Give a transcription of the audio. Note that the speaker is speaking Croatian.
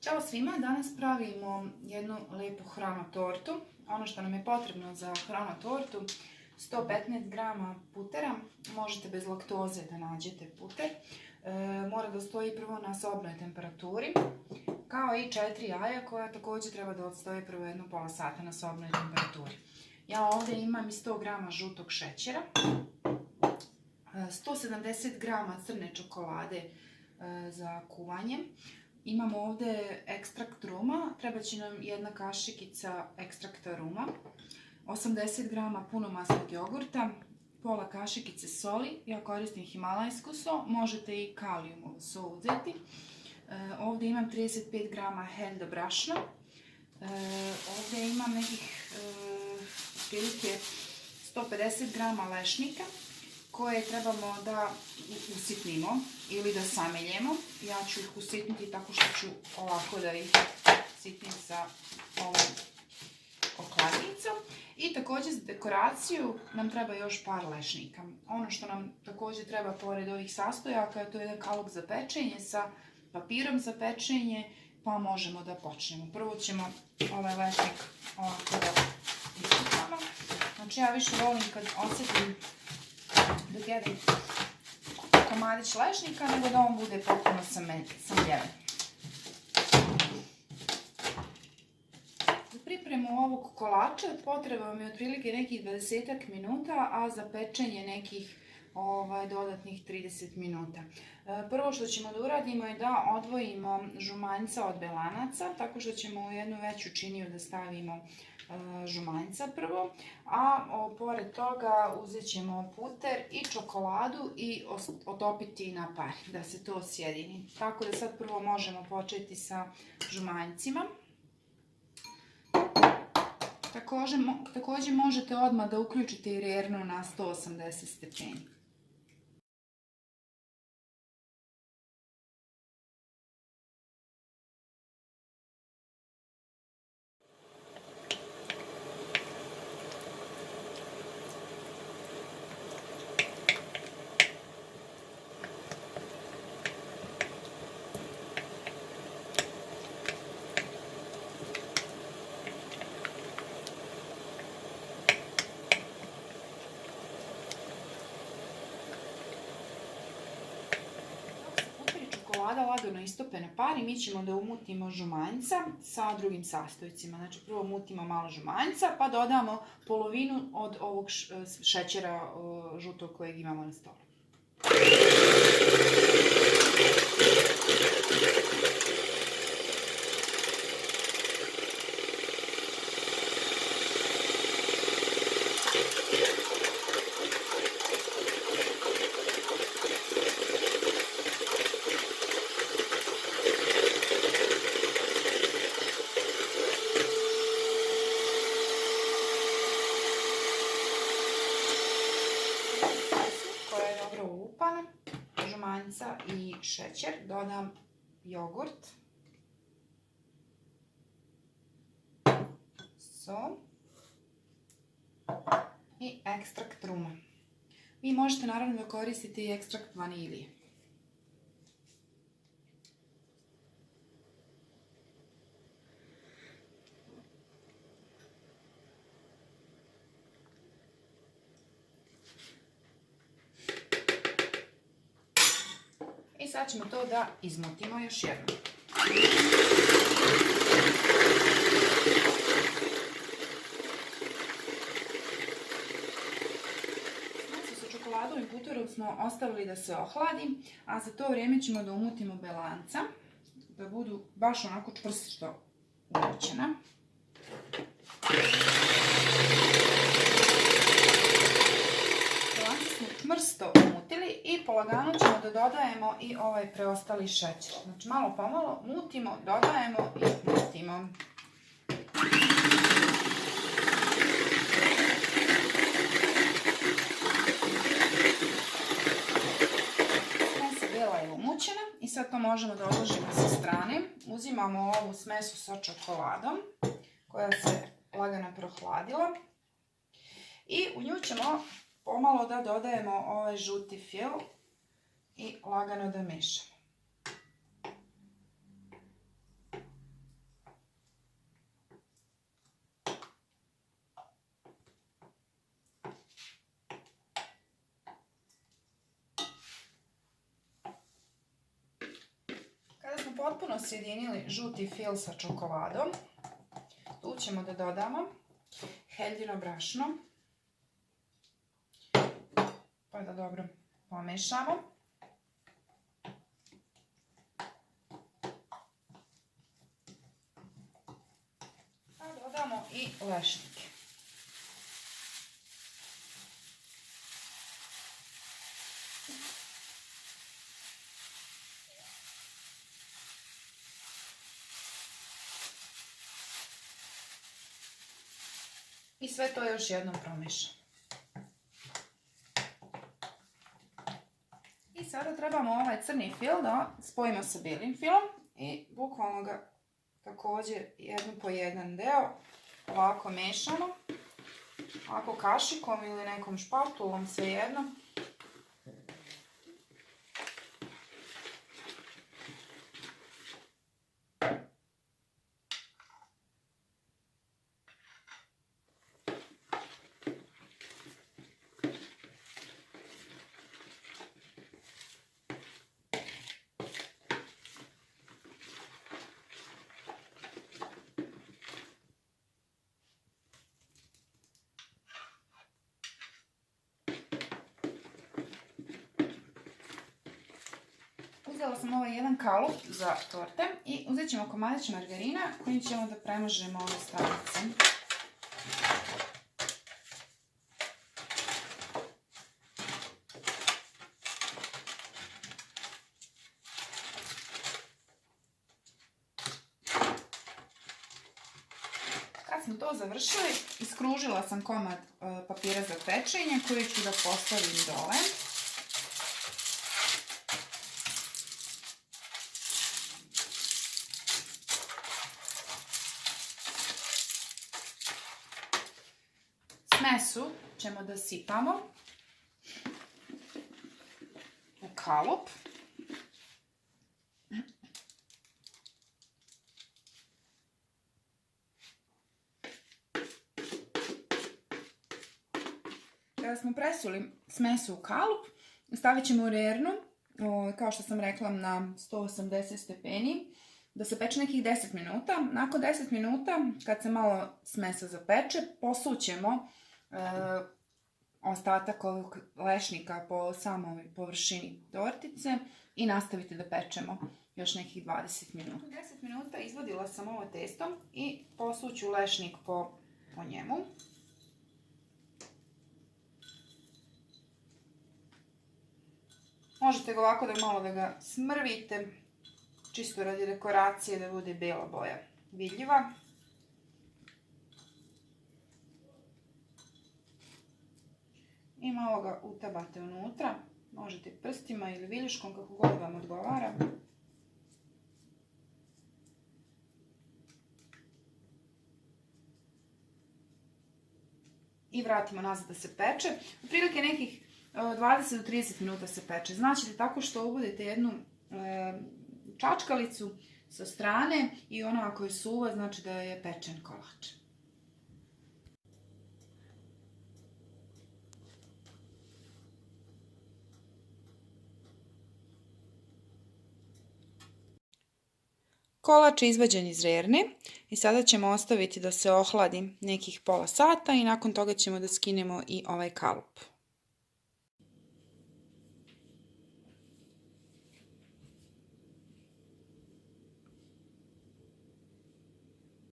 Ćao svima, danas pravimo jednu lijepu hrana tortu. Ono što nam je potrebno za hrana tortu, 115 g putera, možete bez laktoze da nađete puter. Mora da stoji prvo na sobnoj temperaturi, kao i 4 jaja koja također treba da odstoje prvo jedno pola sata na sobnoj temperaturi. Ja ovdje imam i 100 g žutog šećera, 170 g crne čokolade za kuvanje. Imamo ovdje ekstrakt ruma, treba će nam jedna kašikica ekstrakta ruma, 80 g punomasnog jogurta, pola kašikice soli, ja koristim himalajsku so, možete i kalijumovu so uzeti. Ovdje imam 35 g henda brašna, ovdje imam nekih prilike 150 g lešnika koje trebamo da usitnimo ili da sameljemo. Ja ću ih usitniti tako što ću ovako da ih sitnim sa ovom okladnicom. I također za dekoraciju nam treba još par lešnika. Ono što nam također treba pored ovih sastojaka, to je jedan kalup za pečenje sa papirom za pečenje, pa možemo da počnemo. Prvo ćemo ovaj lešnik ovako da isupamo. Znači ja više volim kad osjetim dok jedem komadić lešnika, nego da on bude potpuno samljeven. Za pripremu ovog kolača potrebno mi je otprilike nekih 20 minuta, a za pečenje nekih dodatnih 30 minuta. Prvo što ćemo da uradimo je da odvojimo žumanjca od belanaca, tako što ćemo u jednu veću činiju da stavimo žumanjca prvo, a pored toga uzet ćemo puter i čokoladu i otopiti na par, da se to sjedini. Tako da sad prvo možemo početi sa žumanjcima. Također možete odmah da uključite i rernu na 180 stepeni. Čokolada lagano istope na par i mi ćemo da umutimo žumanjca sa drugim sastojcima. Znači prvo mutimo malo žumanjca pa dodamo polovinu od ovog šećera žutog kojeg imamo na stolu. Žumanjca i šećer, dodam jogurt, so i ekstrakt ruma. Vi možete naravno da koristite i ekstrakt vanilije. I sad ćemo to da izmutimo još jednom. Znači sa čokoladom i puterom smo ostavili da se ohladi, a za to vrijeme ćemo da umutimo belanca, da budu baš onako čvrsto umućena. Belanca smo čvrsto umutili i polagano ćemo da dodajemo i ovaj preostali šećer. Znači malo pomalo mutimo, dodajemo i mutimo. Smesa bela je umućena i sad to možemo da odložimo sa strane. Uzimamo ovu smesu sa čokoladom koja se lagano prohladila i u nju ćemo pomalo da dodajemo ovaj žuti fil i lagano da mešamo. potpuno sjedinili žuti fil sa čokoladom, tu ćemo da dodamo heljino brašno, pa da dobro pomešamo. A dodamo i lešnike. I sve to još jednom promiješamo. I sada trebamo ovaj crni fil da spojimo sa bijelim filom i bukvalno ga također jedan po jedan deo ovako mešamo. Ovako kašikom ili nekom špatulom, svejedno. Uzela sam ovaj jedan kalup za torte i uzet ćemo komadić margarina kojim ćemo da premažemo ove stranice. Kad smo to završili, iskružila sam komad papira za pečenje koji ću da postavim dole. Smesu ćemo da sipamo u kalup. Kada smo presuli smesu u kalup, stavit ćemo u rernu, kao što sam rekla, na 180 stepeni, da se peče nekih 10 minuta. Nakon 10 minuta, kad se malo smesa zapeče, posućemo ostatak ovog lešnika po samoj površini tortice i nastaviti da pečemo još nekih 20 minuta. 10 minuta izvadila sam ovo testo i posuću lešnik po njemu. Možete ga ovako malo da ga smrvite, čisto radi dekoracije da bude bela boja vidljiva. I malo ga utabate unutra, možete prstima ili viljuškom, kako god vam odgovara. I vratimo nazad da se peče. Otprilike nekih 20 do 30 minuta se peče. Znači tako što ubudete jednu čačkalicu sa strane i ona ako je suva, znači da je pečen kolač. Kolač je izvađen iz rerne i sada ćemo ostaviti da se ohladi nekih pola sata i nakon toga ćemo da skinemo i ovaj kalup.